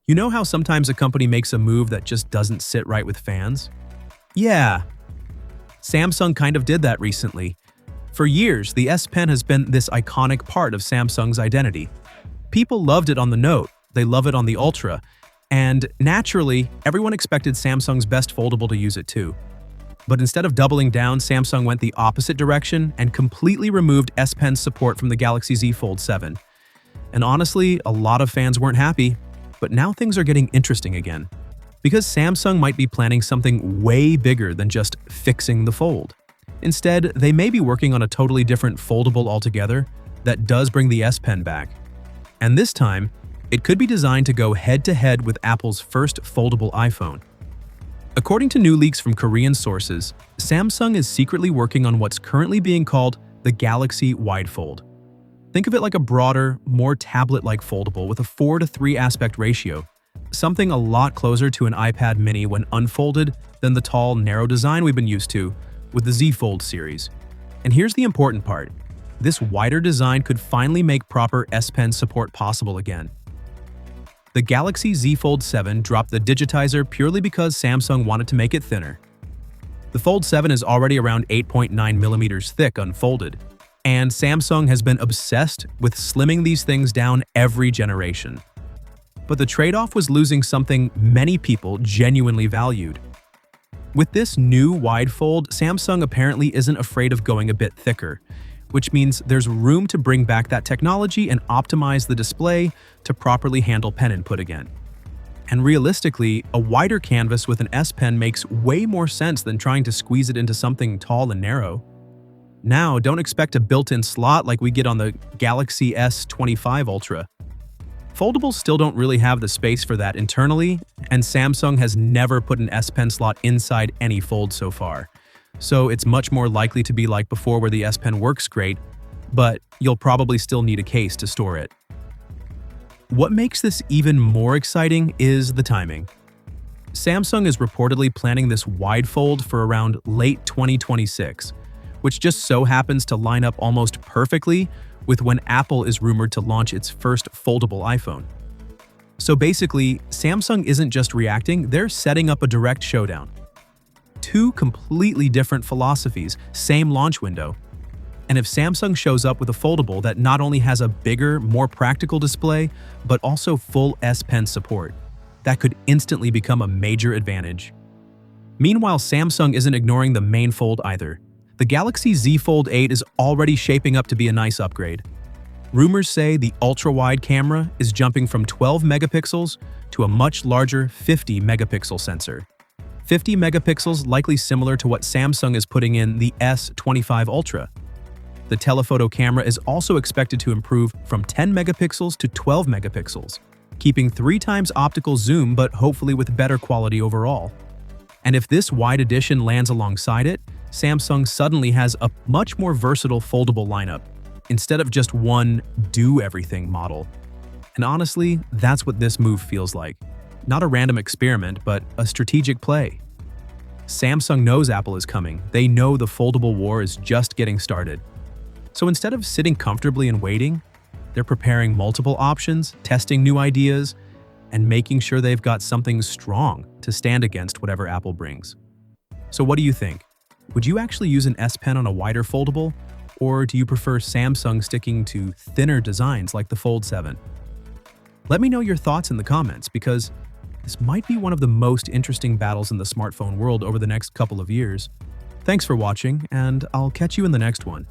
You know how sometimes a company makes a move that just doesn't sit right with fans? Yeah, Samsung kind of did that recently. For years, the S Pen has been this iconic part of Samsung's identity. People loved it on the Note, they love it on the Ultra, and naturally, everyone expected Samsung's best foldable to use it too. But instead of doubling down, Samsung went the opposite direction and completely removed S Pen's support from the Galaxy Z Fold 7. And honestly, a lot of fans weren't happy, but now things are getting interesting again. Because Samsung might be planning something way bigger than just fixing the Fold. Instead, they may be working on a totally different foldable altogether that does bring the S Pen back. And this time, it could be designed to go head-to-head with Apple's first foldable iPhone. According to new leaks from Korean sources, Samsung is secretly working on what's currently being called the Galaxy Wide Fold. Think of it like a broader, more tablet-like foldable with a 4:3 aspect ratio, something a lot closer to an iPad mini when unfolded than the tall, narrow design we've been used to with the Z Fold series. And here's the important part. This wider design could finally make proper S Pen support possible again. The Galaxy Z Fold 7 dropped the digitizer purely because Samsung wanted to make it thinner. The Fold 7 is already around 8.9mm thick unfolded, and Samsung has been obsessed with slimming these things down every generation. But the trade-off was losing something many people genuinely valued. With this new wide fold, Samsung apparently isn't afraid of going a bit thicker, which means there's room to bring back that technology and optimize the display to properly handle pen input again. And realistically, a wider canvas with an S Pen makes way more sense than trying to squeeze it into something tall and narrow. Now, don't expect a built-in slot like we get on the Galaxy S25 Ultra. Foldables still don't really have the space for that internally, and Samsung has never put an S Pen slot inside any Fold so far. So it's much more likely to be like before where the S Pen works great, but you'll probably still need a case to store it. What makes this even more exciting is the timing. Samsung is reportedly planning this wide fold for around late 2026, which just so happens to line up almost perfectly with when Apple is rumored to launch its first foldable iPhone. So basically, Samsung isn't just reacting, they're setting up a direct showdown. Two completely different philosophies, same launch window. And if Samsung shows up with a foldable that not only has a bigger, more practical display, but also full S Pen support, that could instantly become a major advantage. Meanwhile, Samsung isn't ignoring the main Fold either. The Galaxy Z Fold 8 is already shaping up to be a nice upgrade. Rumors say the ultra-wide camera is jumping from 12 megapixels to a much larger 50 megapixel sensor. 50 megapixels likely similar to what Samsung is putting in the S25 Ultra. The telephoto camera is also expected to improve from 10 megapixels to 12 megapixels, keeping 3 times optical zoom but hopefully with better quality overall. And if this wide edition lands alongside it, Samsung suddenly has a much more versatile foldable lineup, instead of just one do-everything model. And honestly, that's what this move feels like. Not a random experiment, but a strategic play. Samsung knows Apple is coming. They know the foldable war is just getting started. So instead of sitting comfortably and waiting, they're preparing multiple options, testing new ideas, and making sure they've got something strong to stand against whatever Apple brings. So what do you think? Would you actually use an S Pen on a wider foldable, or do you prefer Samsung sticking to thinner designs like the Fold 7? Let me know your thoughts in the comments, because this might be one of the most interesting battles in the smartphone world over the next couple of years. Thanks for watching, and I'll catch you in the next one.